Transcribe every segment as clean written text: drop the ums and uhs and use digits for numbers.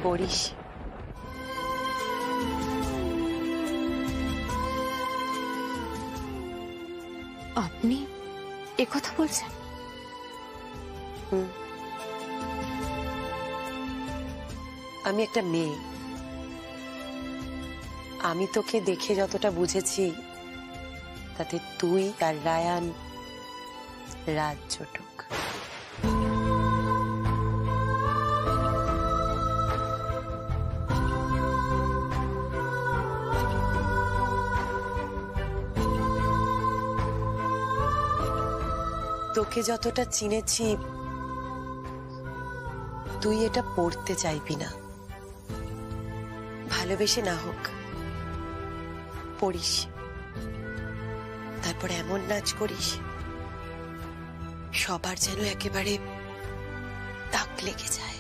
পড়িস। আপনি একথা বলছেন? আমি একটা মেয়ে, আমি তোকে দেখে যতটা বুঝেছি তাতে তুই আর রায়ান রাজজটক। তোকে যতটা চিনেছি তুই এটা পড়তে চাইবি না, ভালোবেসে না হোক পড়িস, তারপর এমন নাচ করিস সবার যেন একেবারে তাক লেগে যায়।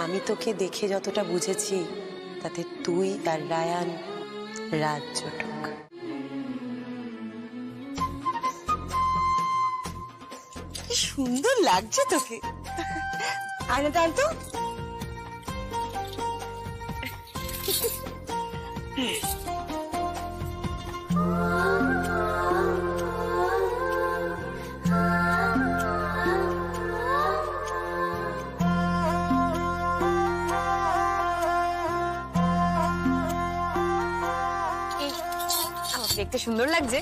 আমি তোকে দেখে যতটা বুঝেছি তাতে তুই আর রায়ান রাজজটক। সুন্দর লাগছে তোকে। আয়নাটা আনতো। দেখতে সুন্দর লাগছে,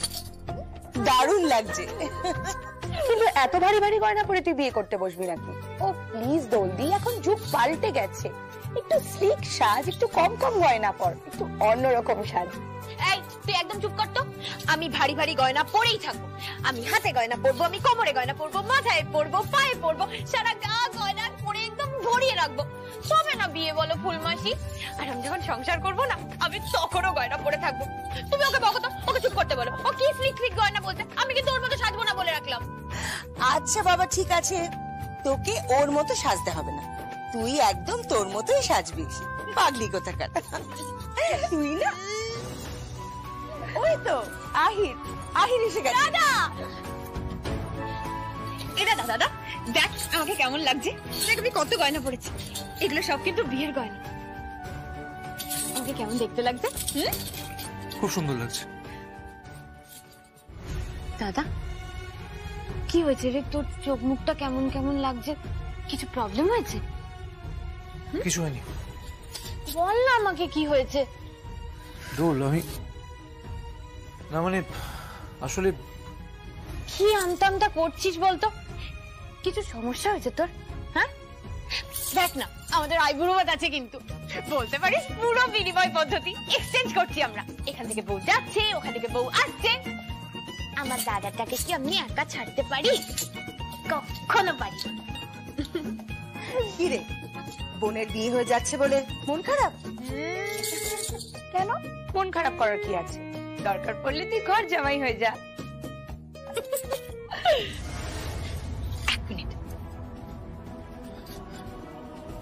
দারুণ লাগছে। কিন্তু এত ভারী ভারী গয়না পরে তুই বিয়ে করতে বসবি নাকি? ও প্লিজ দোলদি, এখন যুগ পাল্টে গেছে, একটু স্লিক সাজ, একটু কম কম গয়না পর, একটু অন্যরকম সাজ। এই তুই একদম চুপ কর তো। আমি ভারী ভারী গয়না পরেই থাকবো, আমি হাতে গয়না পরবো, আমি কোমরে গয়না পরবো, মাথায় পরবো, পায়ে পরবো, সারা গা গয়না পরে একদম ভরিয়ে রাখবো। তবে না বিয়ে বলো ফুলমাসি। আর আমি যখন সংসার করবো না, আমি তখনও গয়না পরে থাকবো। তুমি ওকে বলো তো, ওকে চুপ করতে বলো। ও কি স্লিক স্লিক গয়না বলছে, আমি কিন্তু ওর মতো সাজবো না বলে রাখলাম। আচ্ছা বাবা ঠিক আছে, তোকে ওর মতো সাজতে হবে না, তুই একদম তোর মতোই সাজবি। পাগলি কোথাকার তুই না। ওই তো আহির, আহির এসে গেছে। দাদা, এটা দাদা দেখ আমাকে কেমন লাগছে, দেখ আমি কত গয়না পরেছি, এগুলো সব কিন্তু বিয়ের গয়না। আমাকে কেমন দেখতে লাগছে? খুব সুন্দর লাগছে। দাদা কি হয়েছে রে, তোর চোখ মুখটা কেমন কেমন লাগছে, কিছু প্রবলেম হয়েছে? কিছু হয়নি, বল না আমাকে কি হয়েছে। দোল আমি না, মানে আসলে কি আমতা করছিস বলতো, কিছু সমস্যা হয়েছে তোর? হ্যাঁ দেখ না, আমাদের আইবুড়ো ভাত আছে কিন্তু, বলতে পারিস পুরো বিনিময় পদ্ধতি এক্সচেঞ্জ করছি আমরা। এখান থেকে বউ যাচ্ছে, ওখান থেকে বউ আসছে। আমার দাদাটাকে কি আমি একা ছাড়তে পারি? কখনো পারি। কি রে, বোনের বিয়ে হয়ে যাচ্ছে বলে মন খারাপ? কেন মন খারাপ করার কি আছে, দরকার পড়লে তুই ঘর জামাই হয়ে যা। এক মিনিট,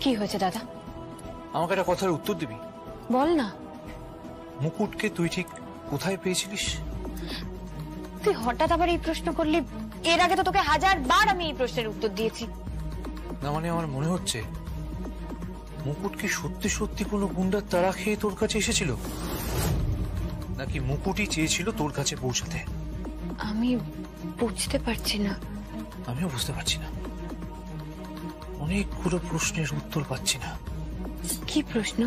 কি হয়েছে দাদা? আমাকে একটা কথার উত্তর দিবি? বল না। মুকুটকে তুই ঠিক কোথায় পেয়েছিলিস? তুই হঠাৎ আবার এই প্রশ্ন করলি, এর আগে তো তোকে 1000 বার আমি এই প্রশ্নের উত্তর দিয়েছি। না মানে আমার মনে হচ্ছে মুকুট কি সত্যি সত্যি কোনো গুন্ডার তাড়া খেয়ে তোর কাছে এসেছিল, নাকি মুকুটই চেয়েছিল তোর কাছে পৌঁছাতে? আমি বুঝতে পারছি না। আমিও বুঝতে পারছি না, অনেকগুলো প্রশ্নের উত্তর পাচ্ছি না। কি প্রশ্ন?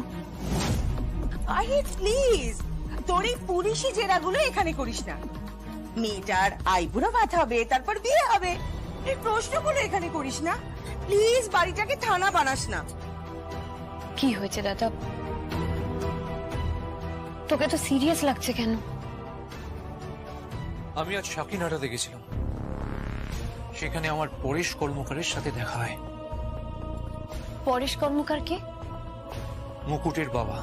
আহির প্লিজ, তোর এই পুলিশি জেরাগুলো এখানে করিস না। মেয়েটার আইবুড়ো ভাত হবে, তারপর বিয়ে হবে, এই প্রশ্নগুলো এখানে করিস না প্লিজ। বাড়িটাকে থানা বানাস না। কি হয়েছে দাদা, তোকে তো সিরিয়াস লাগছে কেন? আমি আজ শাকিনাটাতে গেছিলাম, সেখানে আমার পরেশ কর্মকারের সাথে দেখা হয়। পরেশ কর্মকার কে? মুকুটের বাবা।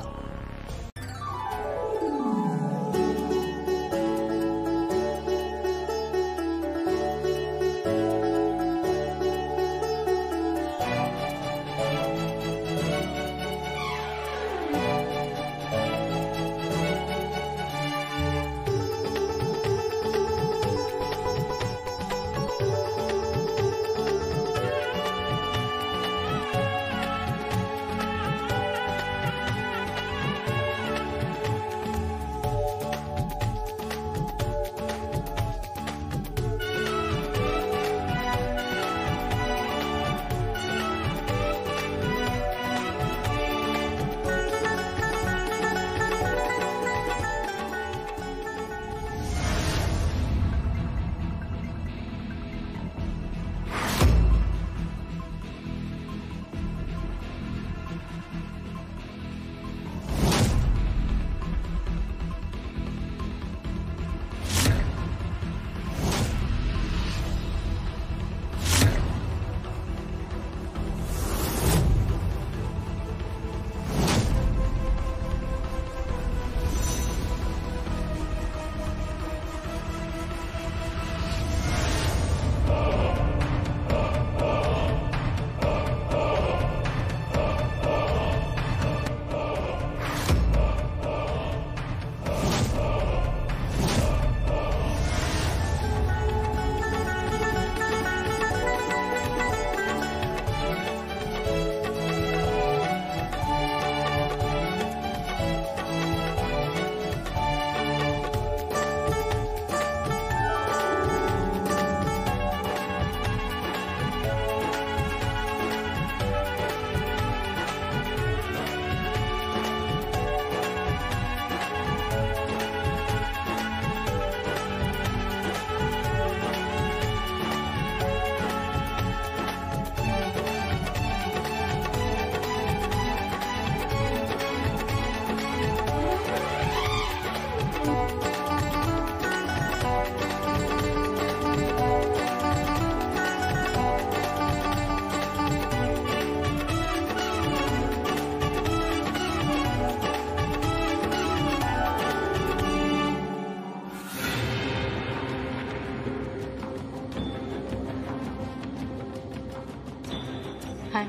হ্যাঁ,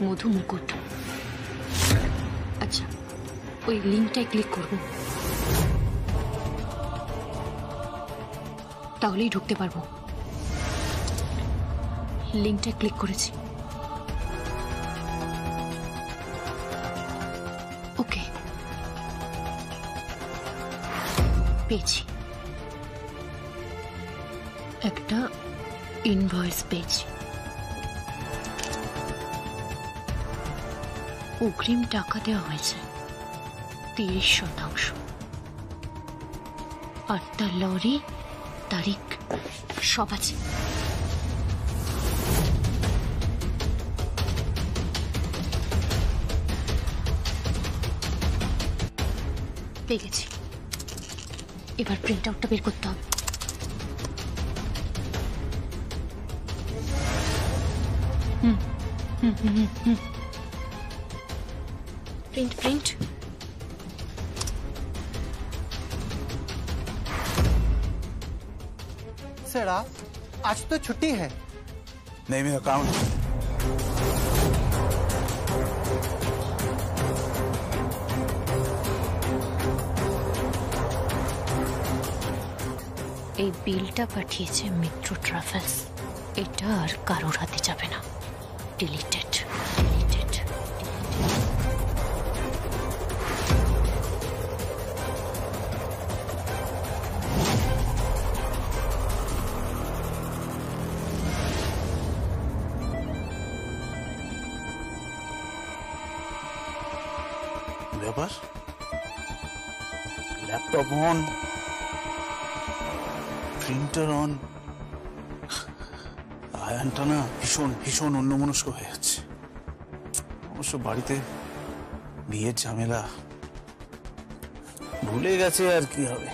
মধু মুকুট। আচ্ছা, ওই লিঙ্কটায় ক্লিক করব, তাহলেই ঢুকতে পারবো। লিঙ্কটায় ক্লিক করেছি। ওকে, পেয়েছি। একটা ইনভয়েস পেয়েছি। অগ্রিম টাকা দেওয়া হয়েছে 30%। আর তার লরি, তারিখ সব আছে। পেয়ে গেছি। এবার প্রিন্ট আউটটা বের করতে হবে। प्रिंट प्रिंट सर आप आज तो छुट्टी है। नहीं, मेरा काम है। এই বিলটা পাঠিয়েছে মিত্র ট্রাভেলস। এটা আর কারোর হাতে যাবে না। Deleted deleted. ব্যাপার, ল্যাপটপ অন, প্রিন্টার অন, আয়ানটা না ভীষণ ভীষণ অন্যমনস্ক হয়ে যাচ্ছে। অবশ্য বাড়িতে বিয়ের ঝামেলা, ভুলে গেছে আর কি হবে।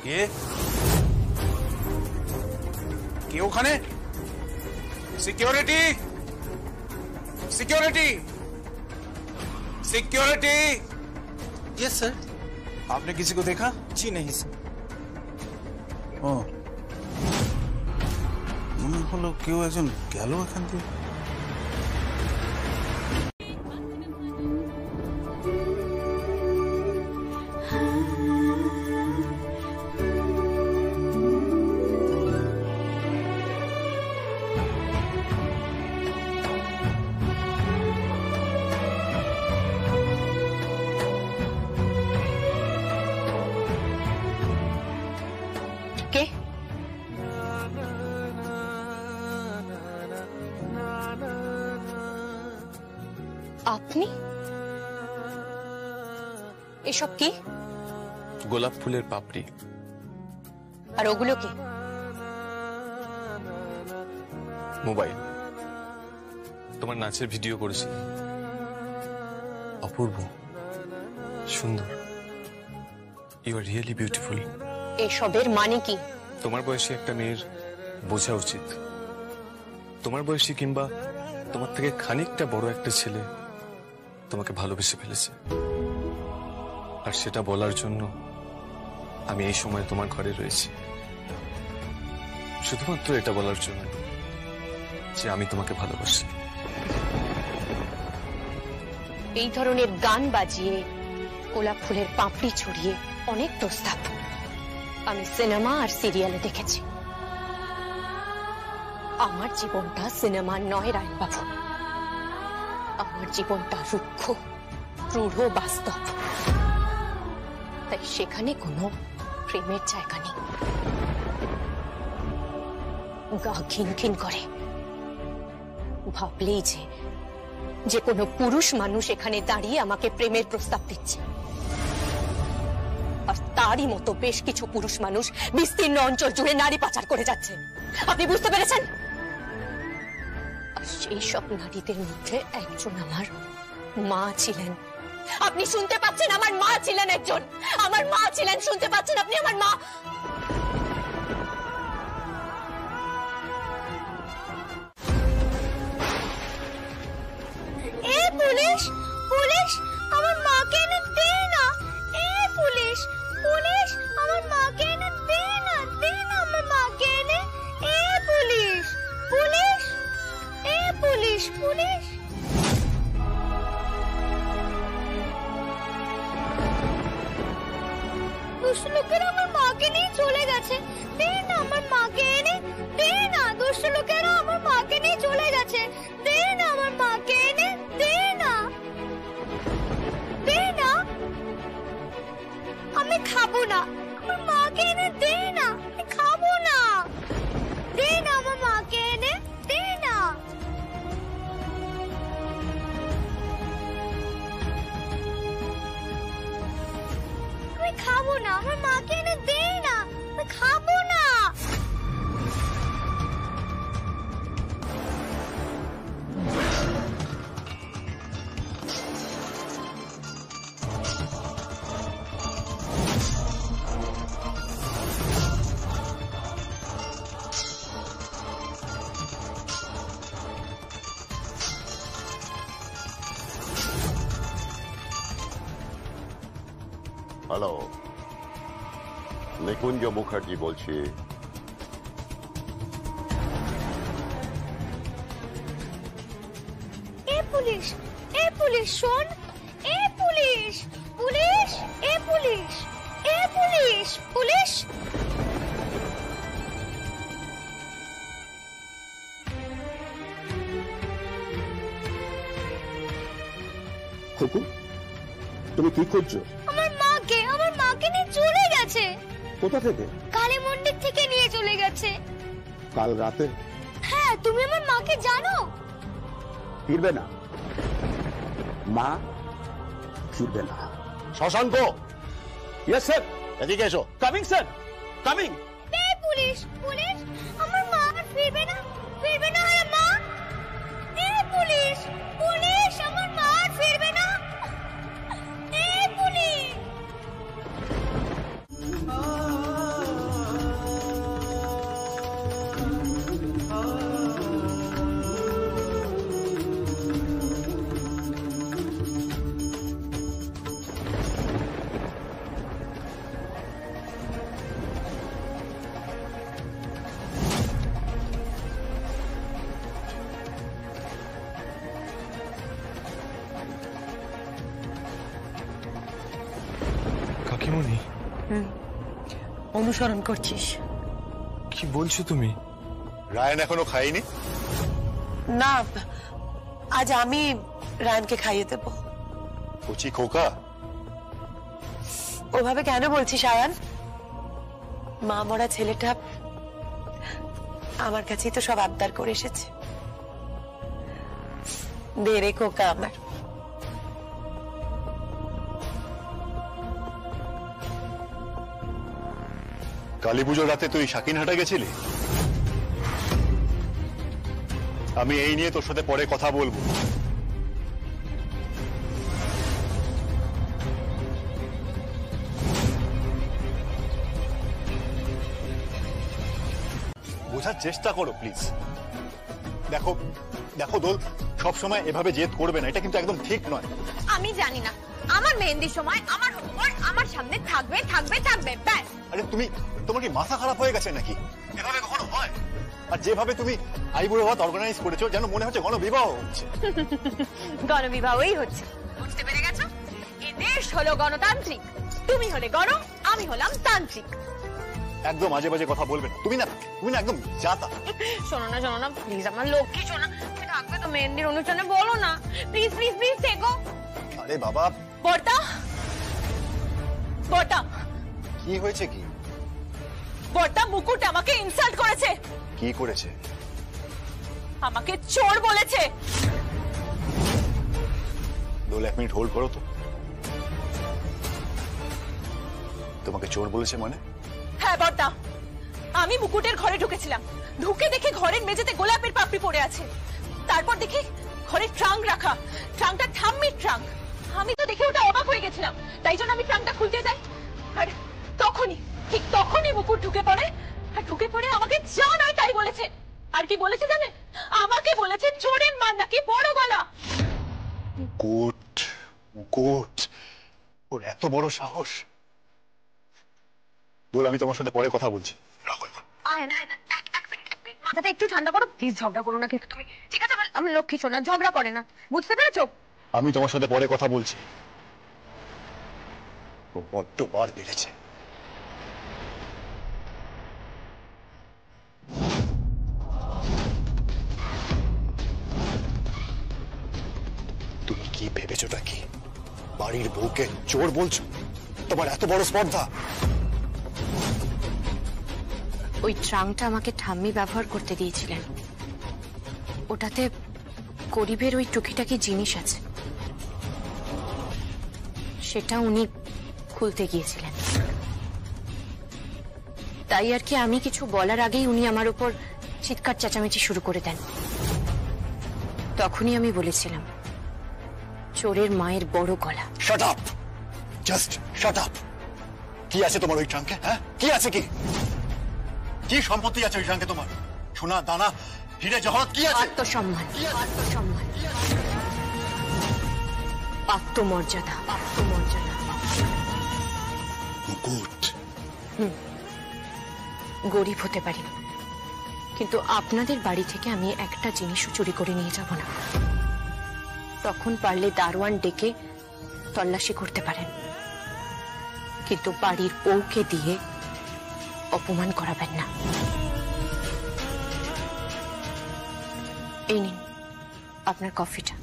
কে কে ওখানে? Security security security. Yes sir. आपने किसी को देखा? जी नहीं सर। ও মনে হলো কেউ একজন গেল এখান থেকে। কে? আপনি? এসব কি? গোলাপ ফুলের পাপড়ি। আর ওগুলো কি? মোবাইল। তোমার নাচের ভিডিও করেছি। অপূর্ব, সুন্দর। You are really beautiful. এসবের মানে কি? তোমার বয়সী একটা মেয়ের বোঝা উচিত, তোমার বয়সী কিংবা তোমার থেকে খানিকটা বড় একটা ছেলে তোমাকে ভালোবেসে ফেলেছে। আর সেটা বলার জন্য আমি এই সময় তোমার ঘরে রয়েছি, শুধুমাত্র এটা বলার জন্য যে আমি তোমাকে ভালোবাসি। এই ধরনের গান বাজিয়ে, গোলাপ ফুলের পাপড়ি ছড়িয়ে অনেক প্রস্তাব আমি সিনেমা আর সিরিয়ালে দেখেছি। আমার জীবনটা সিনেমা নয় রায়নবাবু। আমার জীবনটা রুক্ষ, রূঢ়, বাস্তব। তাই সেখানে কোনো প্রেমের জায়গা নেই। গা ঘিন ঘিন করে ভাবলেই যে কোনো পুরুষ মানুষ এখানে দাঁড়িয়ে আমাকে প্রেমের প্রস্তাব দিচ্ছে। আর তারই মতো বেশ কিছু পুরুষ মানুষ বিস্তীর্ণ অঞ্চল জুড়ে নারী পাচার করে যাচ্ছে। আপনি বুঝতে পেরেছেন? সেই সব নারীদের মধ্যে একজন আমার মা ছিলেন। আপনি শুনতে পাচ্ছেন? আমার মা ছিলেন একজন, আমার মা ছিলেন। শুনতে পাচ্ছেন আপনি? আমার মা। এ পুলিশ, পুলিশ আমার মাকে এনে দে না। এ পুলিশ, পুলিশ আমার মাকে এনে দে না, দে না আমার মাকে এনে। এ পুলিশ, পুলিশ, এ পুলিশ, পুলিশ। দুষ্ট লোকেরা আমার মাকে নিয়ে চলে গেছে, দে না আমার মাকে এনে, দে না। দুষ্ট লোকেরা আমার মাকে নিয়ে চলে গেছে, দে না আমার মাকে এনে, দে না, দে না। আমি খাবো না, আমার মাকে এনে দে না, আমি খাবো না, দে না আমার মাকে এনে, দে না। আমি খাবো না, আমার মাকে এনে দে না, আমি খাবো না। হ্যালো, নিকুঞ্জ মুখার্জি বলছি। এ পুলিশ, এ পুলিশ শোন, এ পুলিশ, পুলিশ, এ পুলিশ, এ পুলিশ, পুলিশ। খুকু, তুমি কি করছো? আমার মাকে নিয়ে চলে গেছে। কোথা থেকে? কালী মন্দির থেকে নিয়ে চলে গেছে। কাল রাতে? হ্যাঁ, তুমি আমার মাকে জানো? ফিরবে না মা, ফিরবে না। শশাঙ্ক, ইয়েস স্যার, এদিকে এসো। Coming sir, coming. এ পুলিশ, পুলিশ আমার মা আর ফিরবে না, ফিরবে না আমার মা। এ পুলিশ, পুলিশ আমার মা আর ফিরবে না। এ পুলিশ। কাকিমণি, অনুসরণ করছিস? কি বলছো তুমি? রায়ন এখনো খাইনি? না, আজ আমি রায়নকে খাইয়ে দেব। কুচি খোকা। ওভাবে কেন বলছিস আয়ান? মা মরা ছেলেটা আমার কাছেই তো সব আবদার করে এসেছে। দে রে খোকা আমার। কালী পুজোর রাতে তুই সাকিনহাটা গেছিলি? আমি এই নিয়ে তোর সাথে পরে কথা বলবো। বোঝার চেষ্টা করো প্লিজ। দেখো দেখো দোল, সবসময় এভাবে জেদ করবে না, এটা কিন্তু একদম ঠিক নয়। আমি জানি না, আমার মেহেন্দির সময় আমার হোমওয়ার্ক আমার সামনে থাকবে থাকবে থাকবে, ব্যাস। আরে তুমি, তোমার কি মাথা খারাপ হয়ে গেছে নাকি? এভাবে কখনো হয়? আর যেভাবে তুমি আইবুড়ো ভাত অর্গানাইজ করেছো, যেন মনে হচ্ছে গণবিবাহ হচ্ছে। গণবিবাহই হচ্ছে, বুঝতে পেরে গেছো? এই দেশ হলো গণতান্ত্রিক, তুমি হলে গণ, আমি হলাম তান্ত্রিক। একদম আজে বাজে কথা বলবে না, তুমি না একদম জাতা। শোনো না প্লিজ, আমার লক্ষ্মী শোনা, তুমি থাকবে তো মেহেন্দির অনুষ্ঠানে, বলো না প্লিজ প্লিজ প্লিজ থেকো। আরে বাবা। বর্তা, বর্তা কি হয়েছে? কি বর্তা? মুকুট আমাকে ইনসাল্ট করেছে। কি করেছে? আমাকে চোর বলেছে। দোল, 1 মিনিট হোল্ড করো তো। তোমাকে চোর বলেছে মানে? হ্যাঁ বর্তা, আমি মুকুটের ঘরে ঢুকেছিলাম, ঢুকে দেখে ঘরের মেঝেতে গোলাপের পাপড়ি পড়ে আছে। তারপর দেখি ঘরে ট্রাঙ্ক রাখা, ট্রাঙ্কটা ঠাম্মির ট্রাঙ্ক। আমি তো দেখে ওটা অবাক হয়ে গেছিলাম, তাই জন্য আমি ট্রাঙ্কটা খুলতে যাই, আর তখনই ঠিক তখনই মুকুট ঢুকে পড়ে। আর ঢুকে পড়ে আমাকে যা নয় তাই বলেছে। আর কি বলেছে জানেন? আমাকে বলেছে চোরের মার নাকি বড় গলা। মুকুট, মুকুট, ওর এত বড় সাহস! বল, আমি তোমার সাথে পরে কথা বলছি। রাখো এখন। মাথাটা একটু ঠান্ডা করো প্লিজ, ঝগড়া করো না কিন্তু তুমি, ঠিক আছে? আমি লক্ষ্মী সোনা, ঝগড়া করে না, বুঝতে পেরেছো? আমি তোমার সাথে পরে কথা বলছি। ও বড্ড বার বেড়েছে। তুমি কি ভেবেছোটা কি? বাড়ির বউকে চোর বলছো? তোমার এত বড় স্পর্ধা! ওই ট্রাঙ্কটা আমাকে ঠাম্মি ব্যবহার করতে দিয়েছিলেন। ওটাতে গরিবের ওই টুকিটাকি জিনিস আছে, সেটা উনি খুলতে গিয়েছিলেন। তাই আর কি আমি কিছু বলার আগেই উনি আমার উপর চিৎকার চেঁচামেচি শুরু করে দেন। তখনই আমি বলেছিলাম চোরের মায়ের বড় গলা। Shut up, just shut up. কি আছে তোমার ওই ট্রাঙ্কে? হ্যাঁ, কি আছে? কি কি সম্পত্তি আছে ওই ট্রাঙ্কে তোমার? সোনা দানা, হিরে জহরত কি আছে? আত্মসম্মান, আত্মসম্মান, আত্মমর্যাদা, আত্মমর্যাদা। মুকুট। গরিব হতে পারি, কিন্তু আপনাদের বাড়ি থেকে আমি একটা জিনিসও চুরি করে নিয়ে যাব না। তখন পারলে দারোয়ান ডেকে তল্লাশি করতে পারেন, কিন্তু বাড়ির বউকে দিয়ে অপমান করাবেন না। এই নিন আপনার কফিটা।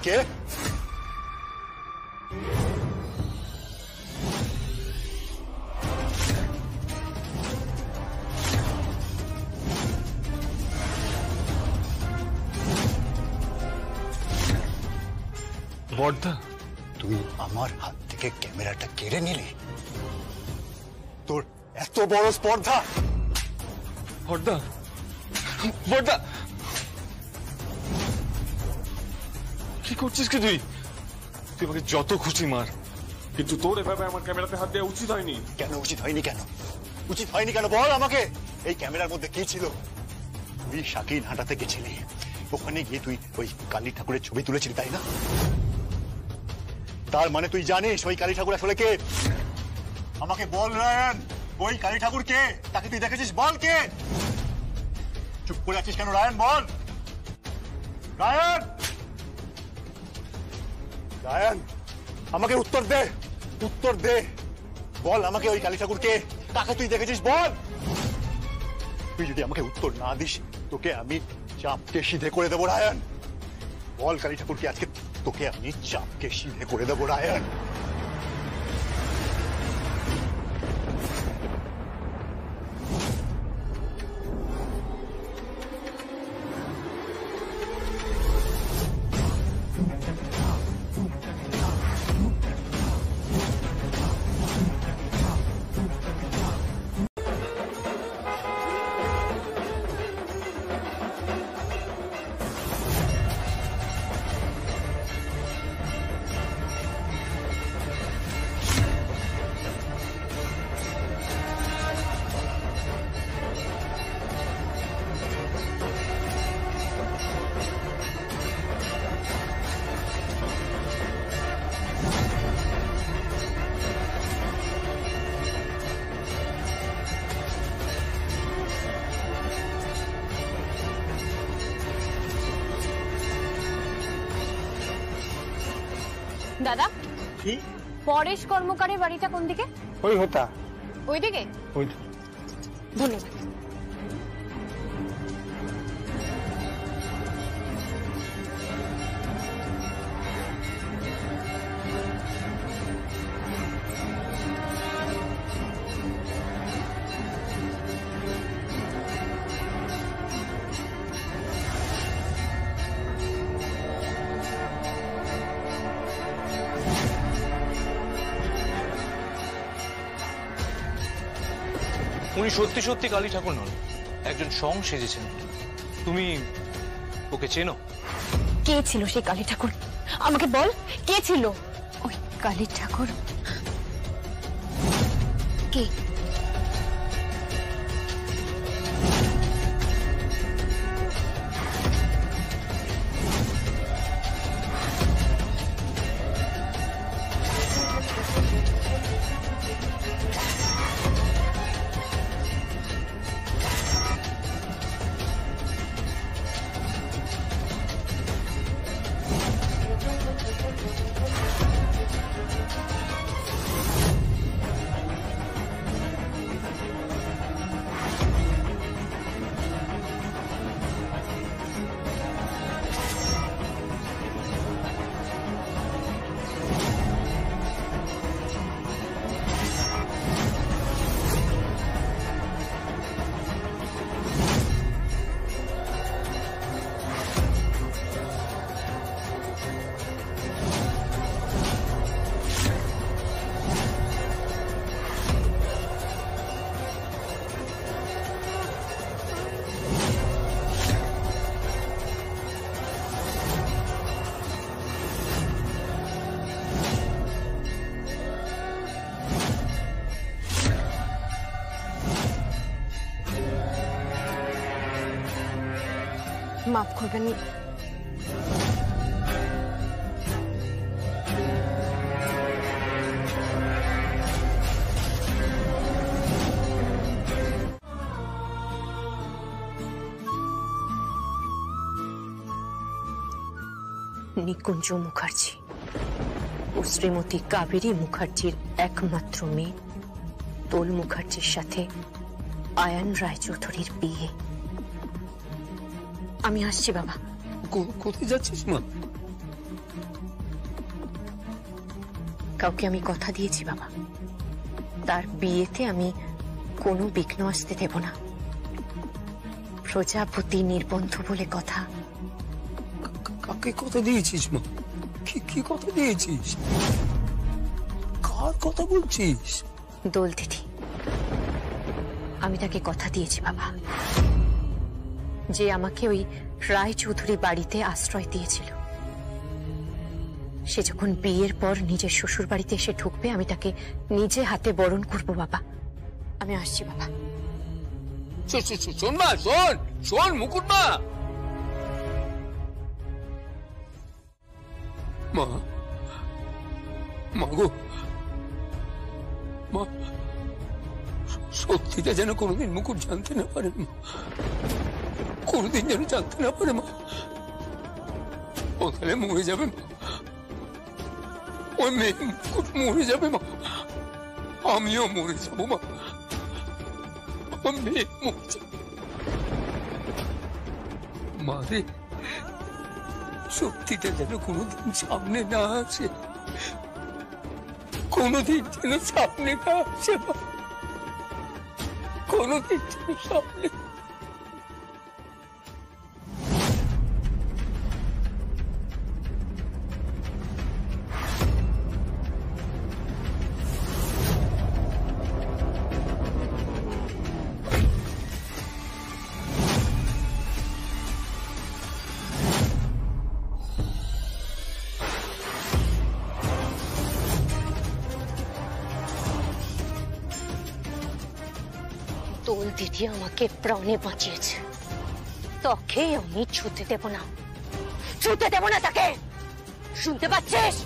কে? বড়দা, তুই আমার হাত থেকে ক্যামেরাটা কেড়ে নিলি? তোর এত বড় স্পর্ধা! বড়দা, বড়দা, কি করছিস কি তুই? তুই আমাকে যত খুশি মার, কিন্তু তোর এভাবে আমার ক্যামেরাতে হাত দেওয়া উচিত হয়নি। কেন উচিত হয়নি? কেন উচিত হয়নি? কেন বল আমাকে। এই ক্যামেরার মধ্যে কি ছিল? তুই শাকিন হাঁটাতে গেছিলি, ওখানে গিয়ে তুই ওই কালী ঠাকুরের ছবি তুলেছিলি, তাই না? তার মানে তুই জানিস ওই কালী ঠাকুর আসলে কে? আমাকে বল রায়ন, ওই কালী ঠাকুর কে? তাকে তুই দেখেছিস? বল কে। চুপ করে আছিস কেন রায়ন? বল রায়ন, রায়ন, আমাকে উত্তর দে, উত্তর দে। বল আমাকে ওই কালী ঠাকুর কে? তাকে তুই দেখেছিস? বল। তুই যদি আমাকে উত্তর না দিস, তোকে আমি চাপকে সিধে করে দেবো রায়ন। বল কালী ঠাকুর কে? আজকে তোকে আমি চাপকে সিধে করে দেবো রায়ন। দাদা, কি? পরেশ কর্মকারের বাড়িটা কোন দিকে? ওই হতা ওইদিকে? ওই ধন্যবাদ। উনি সত্যি সত্যি কালী ঠাকুর নন, একজন সং সেজেছেন। তুমি ওকে চেনো? কে ছিল সেই কালী ঠাকুর? আমাকে বল, কে ছিল ওই কালী ঠাকুর? কে? মাফ করবেন, নিকুঞ্জ মুখার্জি ও শ্রীমতী কাবেরী মুখার্জির একমাত্র মেয়ে দোল মুখার্জির সাথে আয়ান রায়চৌধুরীর বিয়ে। আমি আসছি বাবা। কোথায় যাচ্ছিস মা? কাউকে আমি কথা দিয়েছি বাবা, তার বিয়েতে আমি কোনো বিঘ্ন আসতে দেব না। প্রজাপতি নির্বন্ধ বলে কথা। কাকে কথা দিয়েছিস মা? কি কথা দিয়েছিস? কার কথা বলছিস? দোল দিদি, আমি তাকে কথা দিয়েছি বাবা, যে আমাকে ওই রায়চৌধুরী বাড়িতে আশ্রয় দিয়েছিল। সে যখন বিয়ের পর নিজের শ্বশুর বাড়িতে এসে ঢুকবে, আমি তাকে নিজে হাতে বরণ করব বাবা। আমি আসছি বাবা। শোন মা, শোন মুকুট মা। মাগো, মা সত্যিটা যেন কোনোদিন মুকুট জানতে না পারে, কোনোদিন যেন জানতে না পারে মা। ও তাহলে মরে যাবে মা, ওই মেয়ে মুকুট মরে যাবে মা, আমিও মরে যাবো মা, আমার মেয়ে মরে যাবে মা রে। সত্যিটা যেন কোনোদিন সামনে না আসে, কোনোদিন যেন সামনে না আসে মা, কোনোদিন যেন সামনে। দোল দিদি আমাকে প্রাণে বাঁচিয়েছে, তোকে আমি ছুতে দেব না, ছুতে দেব না তাকে, শুনতে পাচ্ছিস?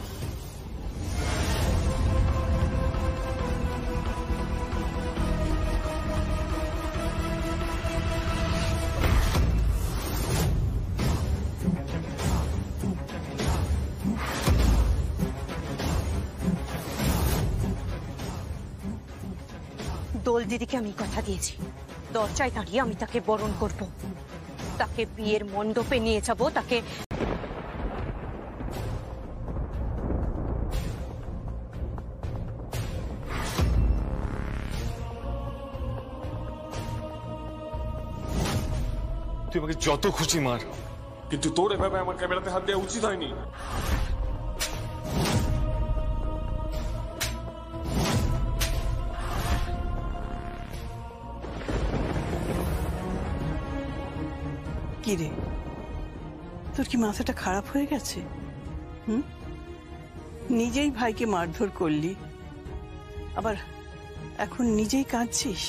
দোল দিদিকে আমি কথা দিয়েছি, দরজায় দাঁড়িয়ে আমি তাকে বরণ করব, তাকে বিয়ের মণ্ডপে নিয়ে যাব, তাকে তুই আমাকে যত খুশি মার, কিন্তু তোর এভাবে আমার ক্যামেরাতে হাত দেওয়া উচিত হয়নি। কি রে, তোর কি মাথাটা খারাপ হয়ে গেছে? নিজেই ভাইকে মারধর করলি, আবার এখন নিজেই কাঁদছিস।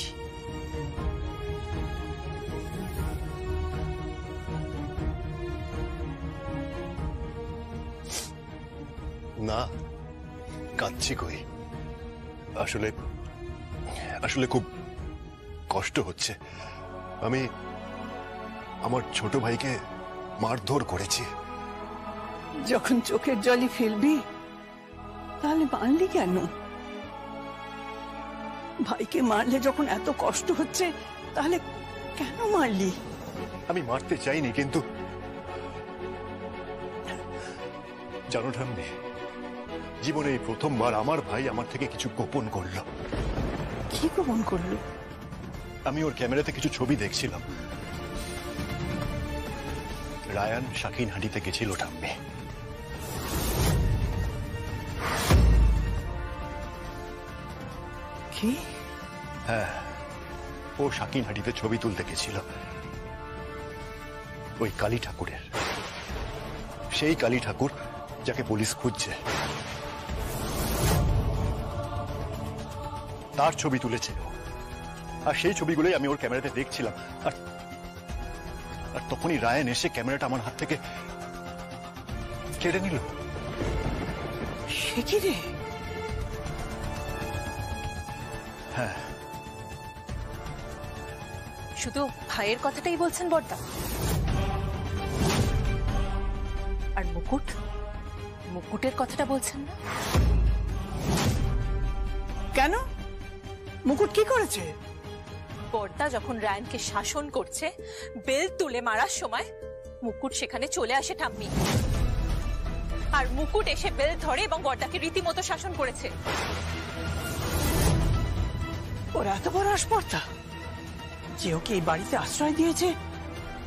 না, কাঁদছি কই। আসলে আসলে খুব কষ্ট হচ্ছে। আমি আমার ছোট ভাইকে মারধর করেছি। যখন চোখের জলই ফেলবি তাহলে মারলি কেন? ভাইকে মারলে যখন এত কষ্ট হচ্ছে তাহলে কেন মারলি? আমি মারতে চাইনি, কিন্তু জানো ঠাম্মি, জীবনে এই প্রথমবার আমার ভাই আমার থেকে কিছু গোপন করলো। কি গোপন করলো? আমি ওর ক্যামেরাতে কিছু ছবি দেখছিলাম। রায়ান শাকিনহাটিতে গেছিল ঠাম্মি। কি? হ্যাঁ, ও শাকিনহাটিতে ছবি তুলতে গেছিল ওই কালী ঠাকুরের। সেই কালী ঠাকুর যাকে পুলিশ খুঁজছে, তার ছবি তুলেছে। আর সেই ছবিগুলোই আমি ওর ক্যামেরাতে দেখছিলাম। আর তখনই রায়ান এসে ক্যামেরাটা আমার হাত থেকে কেড়ে নিল। সে কি রে? হ্যাঁ। শুধু ভাইয়ের কথাটাই বলছেন বড়দা? আর মুকুটের কথাটা বলছেন না? কেন? মুকুট কি করেছে? বড়দা যখন রায়ানকে শাসন করছে, বেল তুলে মারার সময় মুকুট সেখানে চলে আসে ঠাম্মি। আর মুকুট এসে বেল ধরে এবং বড়দাকে রীতিমতো শাসন করেছে। ওর এত বড় আসপর্দা যে ওকে এই বাড়িতে আশ্রয় দিয়েছে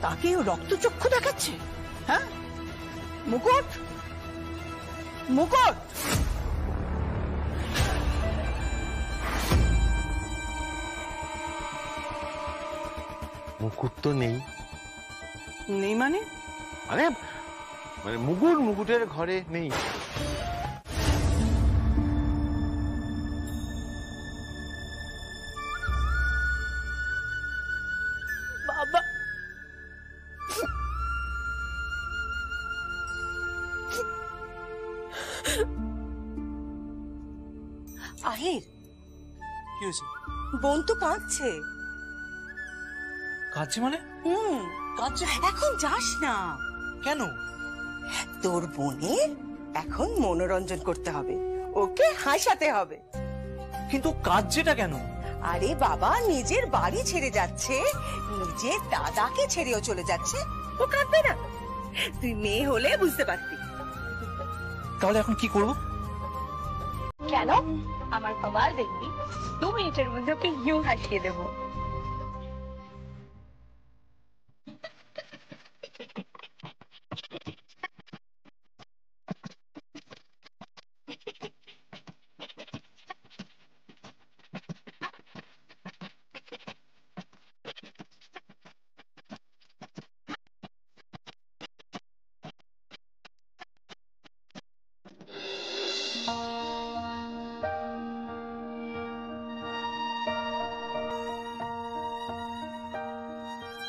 তাকে ও রক্তচক্ষু দেখাচ্ছে? হ্যাঁ মুকুট, মুকুট! মুকুট তো নেই। নেই মানে? মানে মুকুটের ঘরে নেই। বাবা, আহির, কি হয়েছে? বোন তো কাঁদছে। কাঁদছে মানে? কাঁদছে? এখন যাস না। কেন? তোর বোনের এখন মনোরঞ্জন করতে হবে, ওকে হাসাতে হবে। কিন্তু কাঁদছেটা কেন? আরে বাবা, নিজের বাড়ি ছেড়ে যাচ্ছে, নিজের দাদাকে ছেড়েও চলে যাচ্ছে, ও কাঁদবে না? তুই মেয়ে হলে বুঝতে পারতি। তাহলে এখন কি করব? কেন? আমার কমাল দেখবি, 2 মিনিটের মধ্যে ওকে ইউ হাসিয়ে দেবো।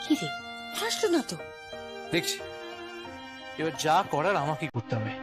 কি রে, হাসলো না তো? দেখছি এবার যা করার আমাকে করতে হবে।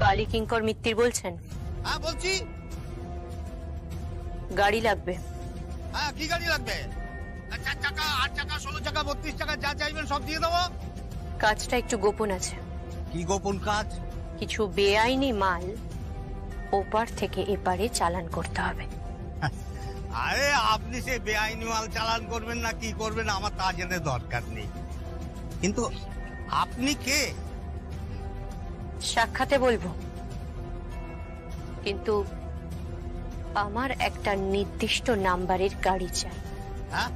কালী কিঙ্কর মিত্তির বলছেন? হ্যাঁ বলছি। গাড়ি লাগবে। হ্যাঁ, কি গাড়ি লাগবে? 4 চাকা, 8 চাকা, 16 চাকা, 32 চাকা, যা চাইবেন সব দিয়ে দেবো। কাজটা একটু গোপন আছে। কি গোপন কাজ? কিছু বেআইনি মাল ওপার থেকে এপারে চালান করতে হবে। আরে আপনি সে বেআইনি মাল চালান করবেন না কি করবেন আমার তা জেনে দরকার নেই, কিন্তু আপনি কে? সাক্ষাতে বলবো, কিন্তু আমার একটা নির্দিষ্ট নাম্বারের গাড়ি চাই। হ্যাঁ?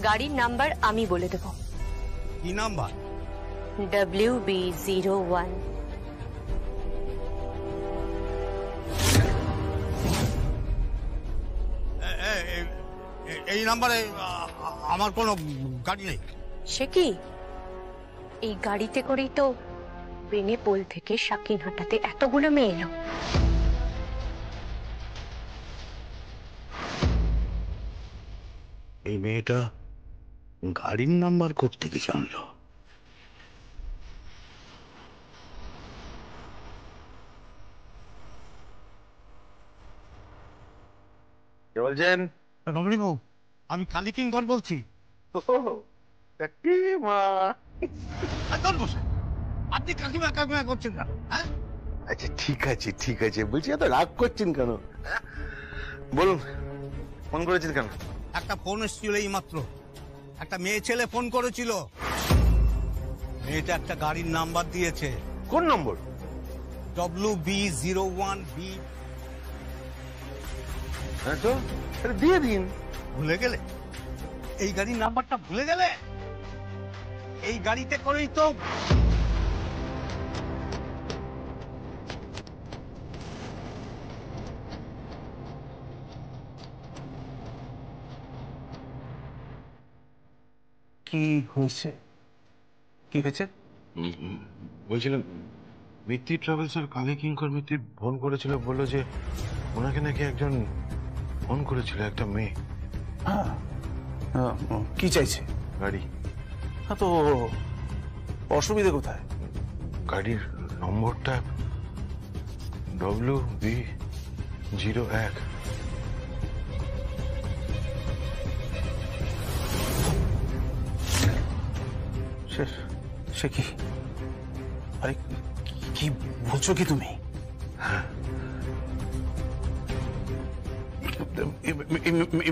গাড়ির নাম্বার আমি বলে দেব। কি নাম্বার? WB01। এই নাম্বারে আমার কোনো গাড়ি নেই। সে কি? এই গাড়িতে করেই তো বেনেপোল থেকে সাকিনহাটাতে এতগুলো মেয়ে এলো। এই মেয়েটা গাড়ির নাম্বার কোত্থেকে জানলো? কে বলছেন? রমণীবাবু, আমি কালীকিঙ্কর বলছি। আপনি কাকিমা কাকিমা করছেন না? আচ্ছা ঠিক আছে বলছি, এত রাগ করছেন কেন? বলুন, ফোন করেছেন কেন? একটা ফোন এসেছিল এই মাত্র, একটা মেয়ে ছেলে ফোন করেছিল। মেয়েটা একটা গাড়ির নাম্বার দিয়েছে। কোন নম্বর? WB01B। হ্যাঁ তো দিয়ে দিন। ভুলে গেলে? এই গাড়ির নাম্বারটা ভুলে গেলে? এই গাড়িতে করেই তো কি হয়েছে? কি হয়েছে? বলছিলাম মিত্তি ট্রাভেলস আর কালীকিঙ্কর মিত্তি ফোন করেছিল, বললো যে ওনাকে নাকি একজন ফোন করেছিল, একটা মেয়ে। কি চাইছে? গাড়ি। হ্যাঁ, তো অসুবিধা কোথায়? গাড়ির নম্বরটা WB01। সে কি? আরে কি বলছো কি তুমি? হ্যাঁ।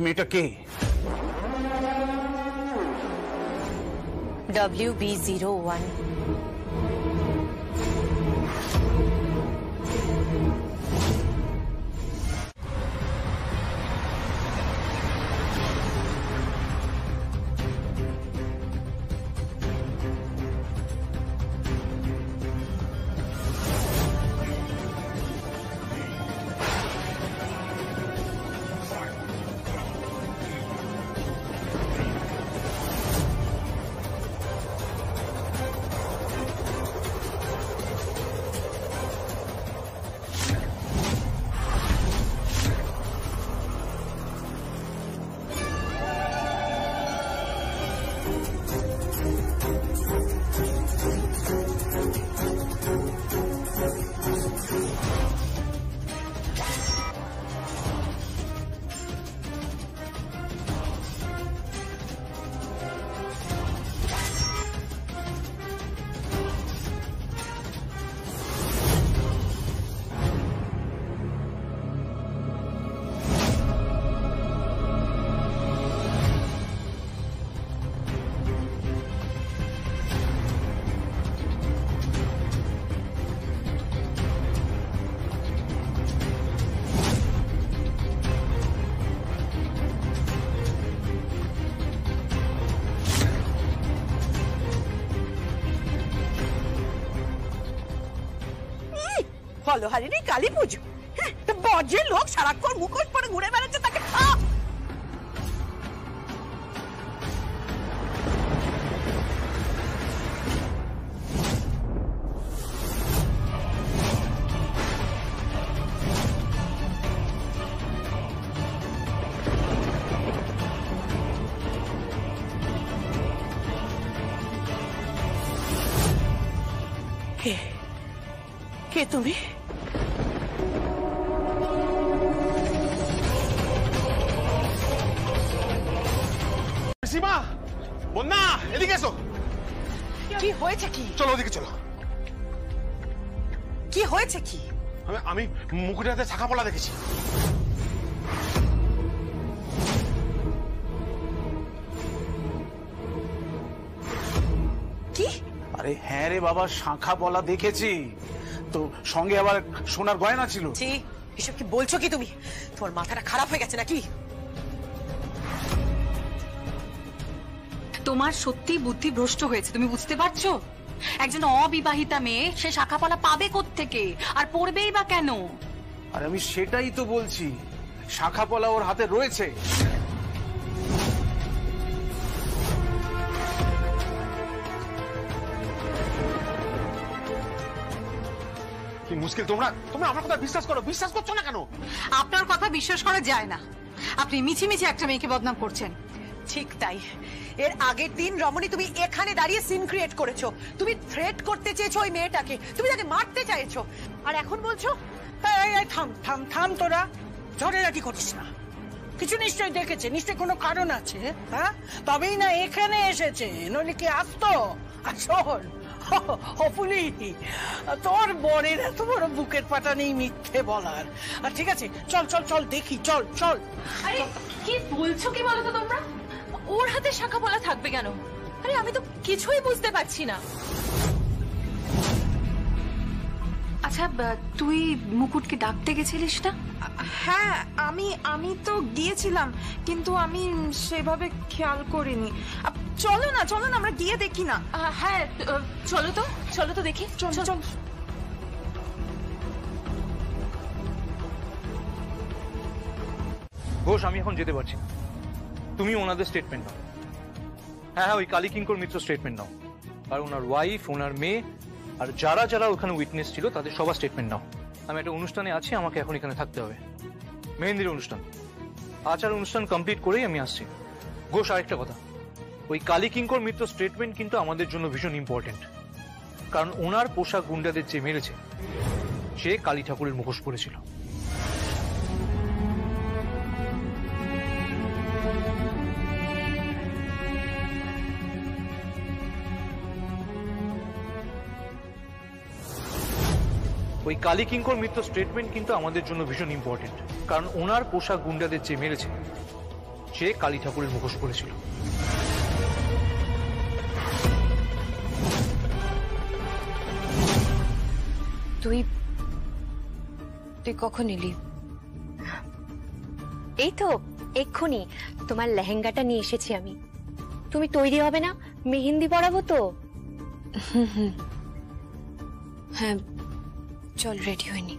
মেয়েটা কে? WB01। ফলহারিণী কালী পুজো, তো বজ্রের লোক সারাক্ষণ মুখোশ পরে ঘুরে বেড়াচ্ছে, তাকে কে তুমি? সীমা, বন্যা, এদিকে এসো। কি হয়েছে কি? চলো ওদিকে চলো। কি হয়েছে কি? আমি মুকুটের হাতে শাখা পলা দেখেছি। কি? আরে হ্যাঁ রে বাবা, শাঁখা পলা দেখেছি তো, সঙ্গে আবার সোনার গয়না ছিল। ছি, এসব কি বলছো কি তুমি? তোমার মাথাটা খারাপ হয়ে গেছে নাকি? তোমার সত্যি বুদ্ধি ভ্রষ্ট হয়েছে, তুমি বুঝতে পারছো? একজন অবিবাহিতা মেয়ে সে শাখাপলা পাবে কোত্থেকে, আর পড়বেই বা কেন? আর আমি সেটাই তো বলছি, শাখা পলা ওর হাতে রয়েছে। কি মুশকিল, তোমরা আমার কথা বিশ্বাস করো, বিশ্বাস করছো না কেন? আপনার কথা বিশ্বাস করা যায় না। আপনি মিছিমিছি একটা মেয়েকে বদনাম করছেন। ঠিক তাই। এর আগের দিন রমণী তুমি এখানে দাঁড়িয়ে সিন ক্রিয়েট করেছো, তুমি থ্রেট করতে চেয়েছো ওই মেয়েটাকে, তুমি তাকে মারতে চাইছো, আর এখন বলছো থাম থাম থাম, তোরা ঝগড়াঝাটি করিস না। কিছু নিশ্চয়ই দেখেছে, নিশ্চয়ই কোনো কারণ আছে। হ্যাঁ, তবেই না এখানে এসেছে, নইলে কি আসতো? আর শোন হপুলি, তোর বরের এত বড় বুকের পাটা নেই মিথ্যে বলার। আর ঠিক আছে, চল চল চল দেখি, চল চল। আরে কি বলছো কি বলো তো তোমরা? ওর হাতে শাখা পলা থাকবে কেন? আরে আমি তো কিছুই বুঝতে পারছি না। আচ্ছা, তুই মুকুটকে ডাকতে গেছিলিস না? হ্যাঁ, আমি তো গিয়েছিলাম, কিন্তু আমি সেভাবে খেয়াল করিনি। চলো না আমরা গিয়ে দেখি না। হ্যাঁ চলো তো দেখি। চল চল। ঘোষ, আমি এখন যেতে পারছি না, তুমি ওনাদের স্টেটমেন্ট নাও। হ্যাঁ, ওই কালী কিঙ্কর মিত্র স্টেটমেন্ট নাও, আর ওনার ওয়াইফ, ওনার মেয়ে, আর যারা যারা ওখানে উইটনেস ছিল তাদের সবার স্টেটমেন্ট নাও। আমি একটা অনুষ্ঠানে আছি, আমাকে এখন এখানে থাকতে হবে, মেহেন্দির অনুষ্ঠান। আচার অনুষ্ঠান কমপ্লিট করেই আমি আসছি। ঘোষ, আরেকটা কথা, ওই কালী কিঙ্কর মিত্র স্টেটমেন্ট কিন্তু আমাদের জন্য ভীষণ ইম্পর্টেন্ট, কারণ ওনার পোশাক গুন্ডাদের যে মেরেছে সে কালী ঠাকুরের মুখোশ পরেছিল। ওই কালী কিঙ্কর মিত্র স্টেটমেন্ট কিন্তু আমাদের জন্য ভীষণ ইম্পর্টেন্ট, কারণ ওনার পোশাক গুন্ডাদের যে মেরেছে সে কালী ঠাকুরের মুখোশ পরেছিল। তুই কখন এলি? এই তো এক্ষুনি তোমার লেহেঙ্গাটা নিয়ে এসেছি আমি। তুমি তৈরি হবে না? মেহেন্দি পরাবো তো। হ্যাঁ চল, রেডি হয়নি।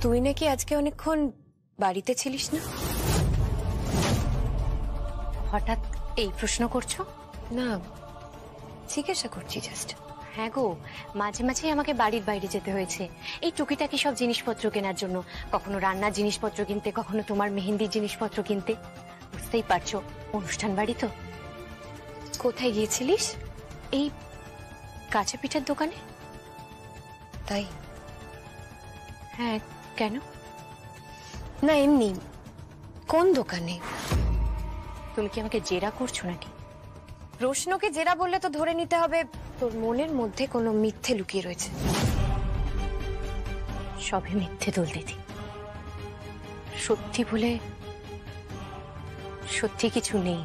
তুই নাকি আজকে অনেকক্ষণ বাড়িতে ছিলিস না? হঠাৎ এই প্রশ্ন করছো? না, জিজ্ঞাসা করছি জাস্ট। হ্যাঁ গো, মাঝে মাঝে আমাকে বাড়ির বাইরে যেতে হয়েছে এই টুকিটাকি সব জিনিসপত্র কেনার জন্য। কখনো রান্নার জিনিসপত্র কিনতে, কখনো তোমার মেহেন্দির জিনিসপত্র কিনতে। বুঝতেই পারছো, অনুষ্ঠান বাড়ি তো। কোথায় গিয়েছিলিস? এই কাঁচা পিঠার দোকানে? তাই? হ্যাঁ, কেন? না এমনি। কোন দোকানে? তুমি কি আমাকে জেরা করছো নাকি? প্রশ্নকে জেরা বললে তো ধরে নিতে হবে তোর মনের মধ্যে কোনো মিথ্যে লুকিয়ে রয়েছে। সবই মিথ্যে দোল দিদি। সত্যি বলে সত্যি কিছু নেই।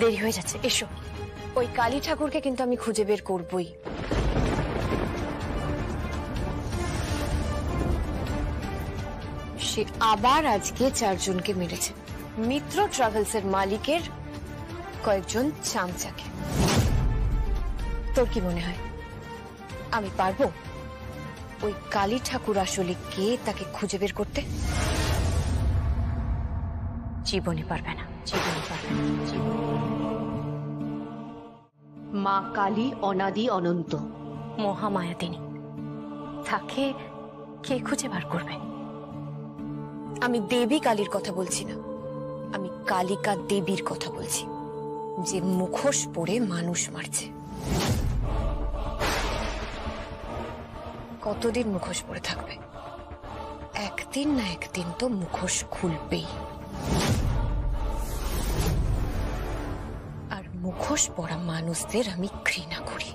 দেরি হয়ে যাচ্ছে, এসো। ওই কালী ঠাকুরকে কিন্তু আমি খুঁজে বের করবই। সে আবার আজকে 4 জনকে মেরেছে, মিত্র ট্রাভেলসের মালিকের কয়েকজন চামচাকে। তোর কি মনে হয় আমি পারবো ওই কালী ঠাকুর আসলে কে তাকে খুঁজে বের করতে? জীবনে পারবে না, জীবনে পারবে না। মা কালী অনাদি অনন্ত, মহামায়াতিনী। তাকে কে খুঁজে বার করবে? আমি দেবী কালীর কথা বলছি না, আমি কালিকা দেবীর কথা বলছি, যে মুখোশ পরে মানুষ মারছে। কতদিন মুখোশ পরে থাকবে? একদিন না একদিন তো মুখোশ খুলবেই। আর মুখোশ পরা মানুষদের আমি ঘৃণা করি।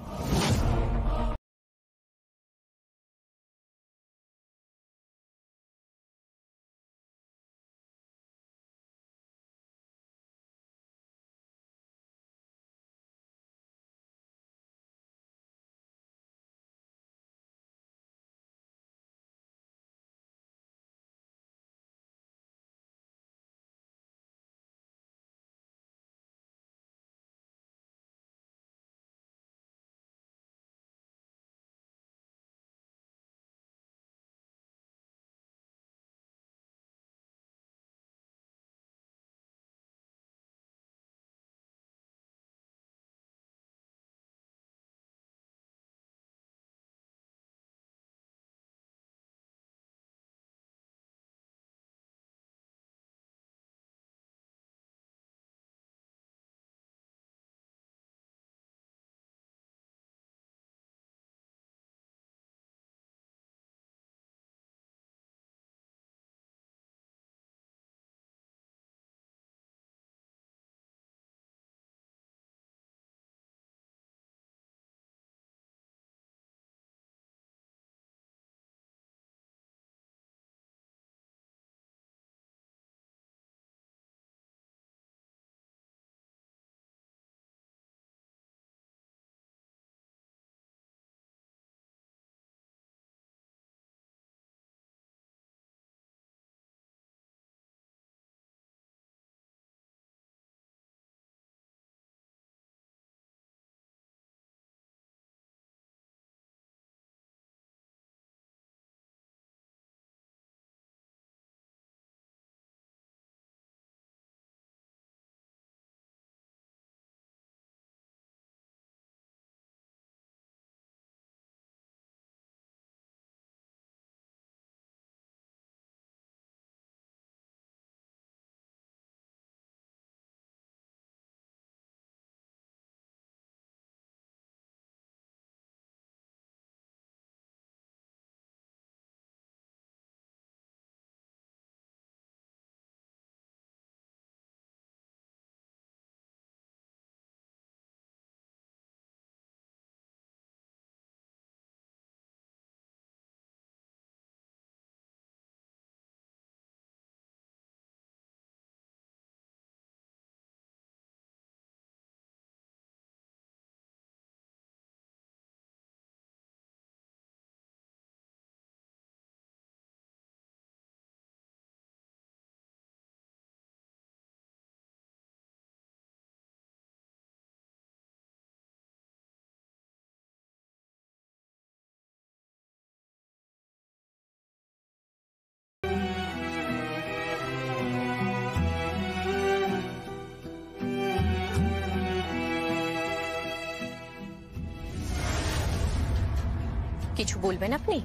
কিছু বলবেন আপনি?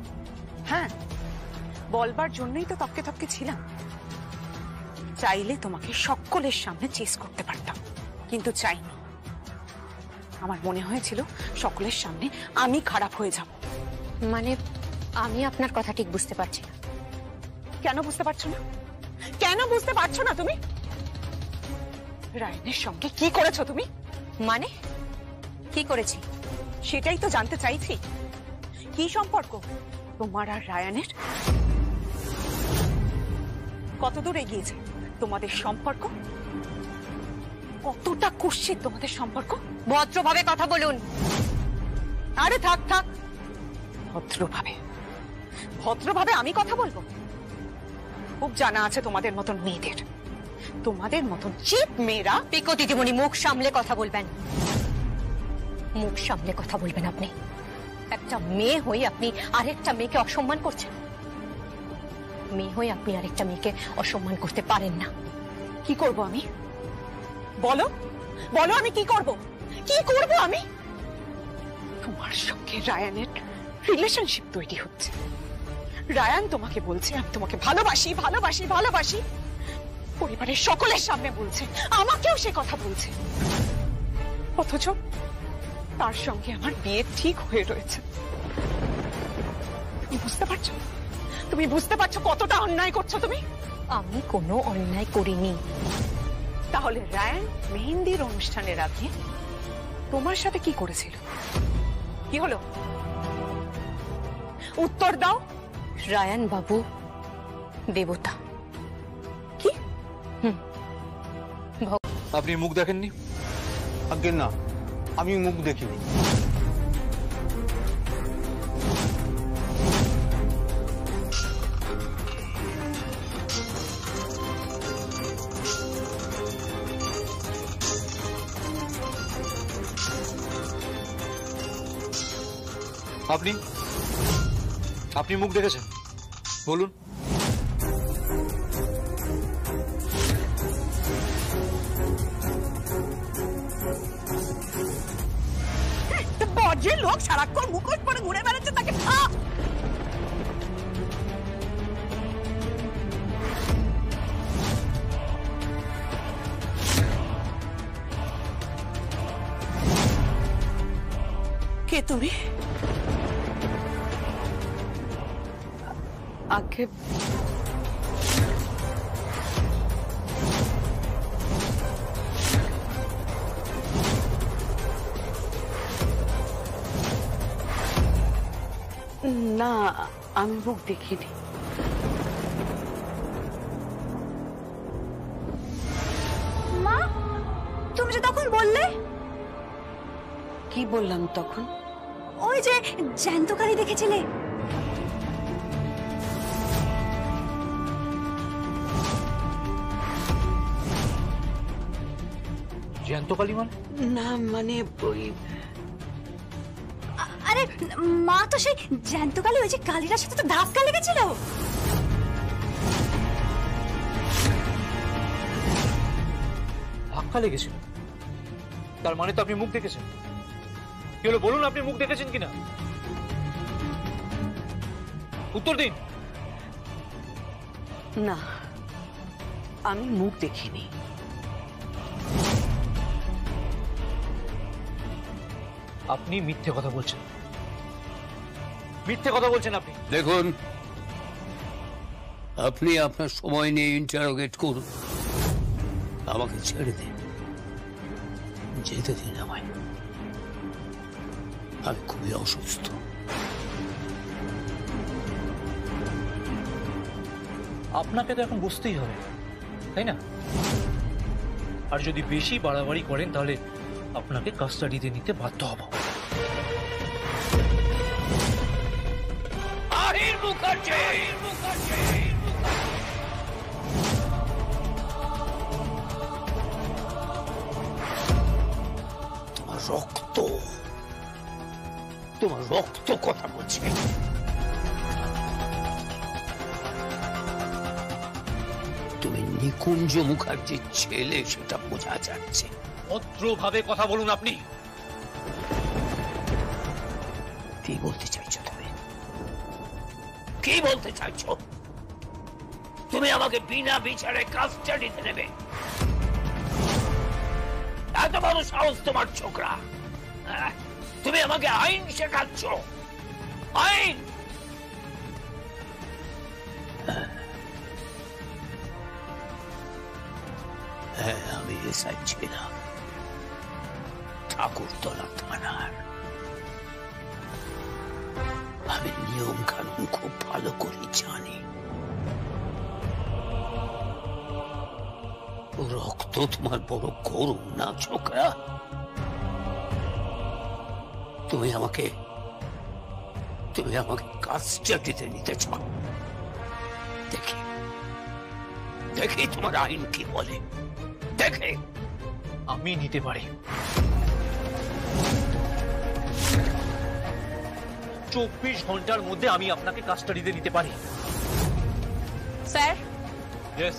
হ্যাঁ, বলবার জন্যই তো তককে তককে ছিলাম। চাইলে তোমাকে সকলের সামনে চেস করতে পারতাম, কিন্তু চাইনি। আমার মনে হয়েছিল সকলের সামনে আমি খারাপ হয়ে যাব। মানে আমি আপনার কথা ঠিক বুঝতে পারছি না। কেন বুঝতে পারছো না? কেন বুঝতে পারছো না তুমি? রায়নের সঙ্গে কি করেছো তুমি? মানে কি করেছি সেটাই তো জানতে চাইছি। কি সম্পর্ক তোমার আর রায়ানের? কতদূর এগিয়েছে তোমাদের সম্পর্ক? কতটা কুৎসিত তোমাদের সম্পর্ক? ভদ্রভাবে কথা বলুন। আরে থাক থাক, ভদ্রভাবে ভদ্রভাবে আমি কথা বলবো? খুব জানা আছে তোমাদের মতন মেয়েদের, তোমাদের মতন চিপ মেয়েরা। পিকো দিদিমণি, মুখ সামলে কথা বলবেন। মুখ সামলে কথা বলবেন। আপনি একটা মেয়ে হয়ে আপনি আরেকটা মেয়েকে অসম্মান করছেন। মেয়ে হয়ে আপনি আরেকটা মেয়েকে অসম্মান করতে পারেন না। কি করব আমি? বলো বলো, আমি কি করব? কি করব আমি? তোমার সঙ্গে রায়ানের রিলেশনশিপ তৈরি হচ্ছে। রায়ান তোমাকে বলছে আমি তোমাকে ভালোবাসি ভালোবাসি ভালোবাসি। পরিবারের সকলের সামনে বলছে, আমাকেও সে কথা বলছে। অথচ তার সঙ্গে আমার বিয়ে ঠিক হয়ে রয়েছে। তুমি বুঝতে পারছো? তুমি বুঝতে পারছো কতটা অন্যায় করছো তুমি? আমি কোনো অন্যায় করিনি। তাহলে রায়ান মেহেন্দির অনুষ্ঠানের আগে তোমার সাথে কি করেছিল? কি হলো? উত্তর দাও। রায়ান বাবু দেবতা। কি? আপনি মুখ দেখেননি? আজ্ঞে না, আমি মুখ দেখিনি। আপনি আপনি মুখ দেখেছেন? বলুন। বজ্রে লোক সারাক্ষণ মুখোশ পরে ঘুরে বেড়াচ্ছে, তাকে কে তুমি? আগে না, আমি মুখ দেখিনি। মা, তুমি যে তখন বললে। কি বললাম তখন? ওই যে জ্যান্ত কালী দেখেছিলে। জ্যান্ত কালী মানে? না মানে ওই আরে মা, তো সেই জ্যান্ত কালী ওই যে কালীরার সাথে তো ধাক্কা লেগেছিল। ধাক্কা লেগেছিল? তার মানে তো আপনি মুখ দেখেছেন। কি হলো বলুন, আপনি মুখ দেখেছেন কিনা? উত্তর দিন। না, আমি মুখ দেখিনি। আপনি মিথ্যে কথা বলছেন, মিথ্যে কথা বলছেন আপনি। দেখুন, আপনি আপনার সময় নিয়ে ইন্টারোগেট করুন, আমাকে ছেড়ে দিন, যেতে দিন আমায়। আমি খুবই অসুস্থ। আপনাকে তো এখন বুঝতেই হবে, তাই না? আর যদি বেশি বাড়াবাড়ি করেন তাহলে আপনাকে কাস্টাডিতে নিতে বাধ্য হব। আহির মুখার্জি, তোমার রক্ত, তোমার রক্ত কথা বলছে। তুমি নিকুঞ্জ মুখার্জির ছেলে, সেটা বোঝা যাচ্ছে। ভদ্রভাবে কথা বলুন আপনি। কি বলতে চাইছো তুমি? কি বলতে চাইছো? তুমি আমাকে বিনা বিচারে কাস্টাডিতে নেবে? এত বড় সাহস তোমার, ছোকরা! তুমি আমাকে আইন শেখাচ্ছ? আইন? হ্যাঁ, আমি এসআই ছিলাম ঠাকুরতলা থানার। আমি নিয়ম কানুন খুব ভালো করে জানি। রক্ত তোমার বড় গরম না, ছোকরা? তুমি আমাকে কাস্টাডিতে নিতে চাও? দেখি দেখি তোমার আইন কি বলে, দেখে। আমি নিতে পারি। 24 ঘন্টার মধ্যে আমি আপনাকে কাস্টাডিতে নিতে পারি। স্যার। ইয়েস।